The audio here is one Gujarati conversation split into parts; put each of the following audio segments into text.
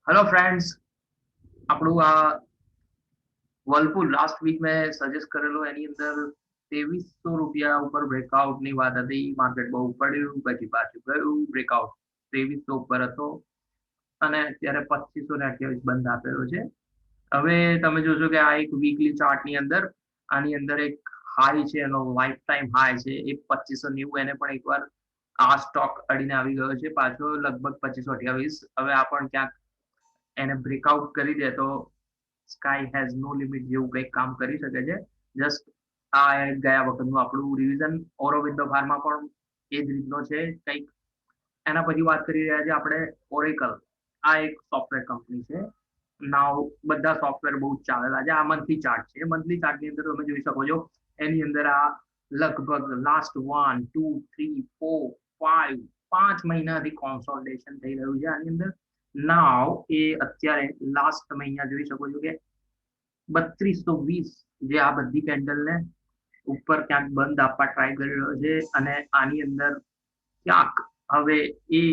हेलो फ्रेंड्स આપણું આ વર્લપુલ લાસ્ટ વીક મેં સજેસ્ટ કરેલો એની અંદર 2300 રૂપિયા ઉપર બ્રેકઆઉટ ની વાત હતી. માર્કેટ બહુ પડ્યું, પછી પાછું ગયું બ્રેકઆઉટ 2300 ઉપર હતો અને અત્યારે 2528 બંધ આપેલો છે. હવે તમે જોશો કે આ એક વીકલી ચાર્ટ ની અંદર આની અંદર એક હાઈ છે, એનો લાઈફ ટાઈમ હાઈ છે એ 2590. એને પણ એકવાર આ સ્ટોક અડીને આવી ગયો છે પાછો લગભગ 2528. હવે આ પણ ક્યાંક એને બ્રેકઆઉટ કરી દે તો સ્કાય હેઝ નો લિમિટ જેવું કંઈક કામ કરી શકે છે. જસ્ટ આ ગયા વખતનું આપણું રિવિઝન ઓરોબિંદો ફાર્મા પણ એ જ રીતનો છે કંઈક. એના પછી વાત કરી રહ્યા છે આપણે ઓરેકલ. આ એક સોફ્ટવેર કંપની છે. નાવ બધા સોફ્ટવેર બહુ જ ચાલેલા છે. આ મંથલી ચાર્ટ છે. મંથલી ચાર્ટ ની અંદર તમે જોઈ શકો છો એની અંદર આ લગભગ લાસ્ટ 1 2 3 4 5 5 મહિનાથી કોન્સોલિડેશન થઈ રહ્યું છે આની અંદર. નાવ એ અત્યારે લાસ્ટ તમે અહીંયા જોઈ શકો છો કે 3220 જે આ બધી કેન્ડલ ને ઉપર ક્યાંક બંધ આપવા ટ્રાય કરી રહ્યો છે અને આની અંદર ક્યાંક હવે એ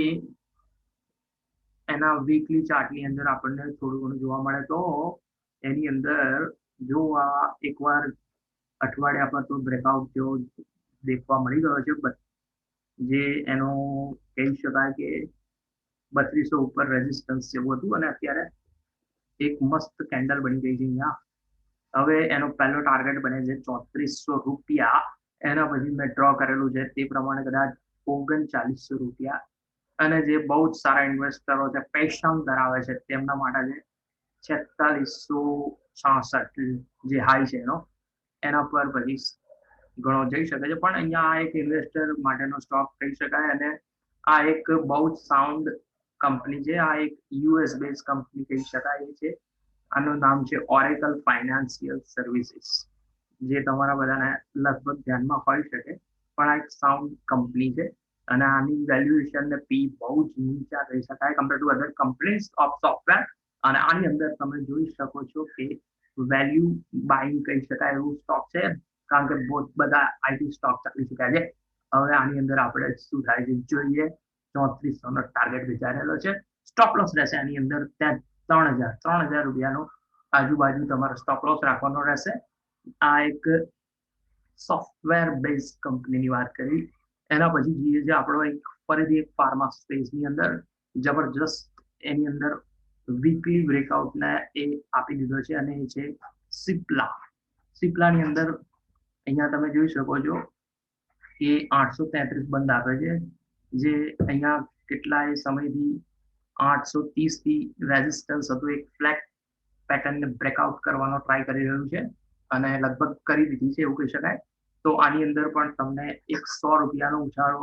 એના વીકલી ચાર્ટની અંદર આપણને થોડું ઘણું જોવા મળે તો એની અંદર જો આ એકવાર અઠવાડિયા પર તો બ્રેકઆઉટ જેવો દેખવા મળી ગયો છે, જે એનો કહી શકાય કે 3200 ઉપર રેઝિસ્ટન્સ જેવું હતું અને અત્યારે એક મસ્ત કેન્ડલ બની ગઈ છે અહીંયા. હવે એનો પહેલો ટાર્ગેટ બને છે 3400 રૂપિયા. એના પછી મેં ડ્રો કરેલું છે તે પ્રમાણે કદાચ 3900 રૂપિયા. અને જે બહુ જ સારા ઇન્વેસ્ટરો છે, પેશન ધરાવે છે, તેમના માટે છે 4666 જે હાઈ છે એનો. એના પર પછી ઘણો જઈ શકે છે, પણ અહીંયા આ એક ઇન્વેસ્ટર માટેનો સ્ટોક કહી શકાય. અને આ એક બહુ જ સાઉન્ડ કંપની છે. આ એક યુએસ બેઝ કંપની કહી શકાય છે. આનું નામ છે ઓરેકલ ફાઇનાન્શિયલ સર્વિસીસ, જે તમારા બધાને લગભગ ધ્યાનમાં હોઈ શકે. પણ આ એક સાઉન્ડ કંપની છે અને આની વેલ્યુએશન ને પી બહુ જ નીચા કહી શકાય compare to other companies of software. અને આની અંદર તમે જોઈ શકો છો કે વેલ્યુ બાઇંગ કહી શકાય એવું સ્ટોક છે, કારણ કે બહુ બધા આઈટી સ્ટોક ચાલી શકાય છે. હવે આની અંદર આપણે શું થાય છે જોઈએ. 3400 નો ટાર્ગેટ વિચારેલો છે. સ્ટોપ લોસ રહેશે આની અંદર ત્યાં 3000 રૂપિયાનો આજુબાજુ તમારે સ્ટોપ લોસ રાખવાનો રહેશે. આ એક સોફ્ટવેર બેઝ કંપનીની વાત કરી. એના પછી જોઈએ છે આપણો એક ફરીથી એક ફાર્મા સ્પેસની અંદર જબરજસ્ત એની અંદર વીકલી બ્રેકઆઉટને એ આપી દીધો છે અને એ છે સિપ્લા. સિપ્લાની અંદર અહીંયા તમે જોઈ શકો છો કે 833 બંધ આપે છે, જે અહીંયા કેટલાય સમયથી 830 થી રેઝિસ્ટન્સ હતું. એક ફ્લેટ પેટર્નને બ્રેકઆઉટ કરવાનો ટ્રાય કરી રહ્યું છે અને લગભગ કરી દીધી છે એવું કહી શકાય. તો આની અંદર પણ તમને 100 રૂપિયાનો ઉછાળો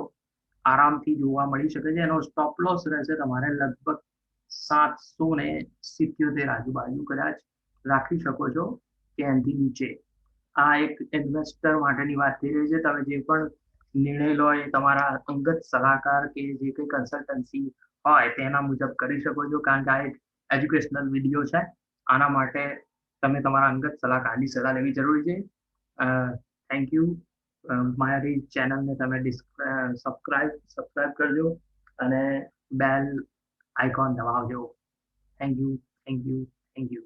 આરામથી જોવા મળી શકે છે. એનો સ્ટોપ લોસ રહેશે તમારે લગભગ 777 આજુબાજુ કદાચ રાખી શકો છો કે એનાથી નીચે. આ એક ઇન્વેસ્ટર માટેની વાત થઈ રહી છે. તમે જે પણ નિર્ણય લો એ તમારા અંગત સલાહકાર કે જે કંઈ કન્સલ્ટન્સી હોય તેના મુજબ કરી શકો છો, કારણ કે આ એક એજ્યુકેશનલ વિડીયો છે. આના માટે તમે તમારા અંગત સલાહકારની સલાહ લેવી જરૂરી છે. Thank you. મારી ચેનલને તમે સબસ્ક્રાઇબ કરજો અને બેલ આઇકોન દબાવજો. Thank you, thank you, thank you.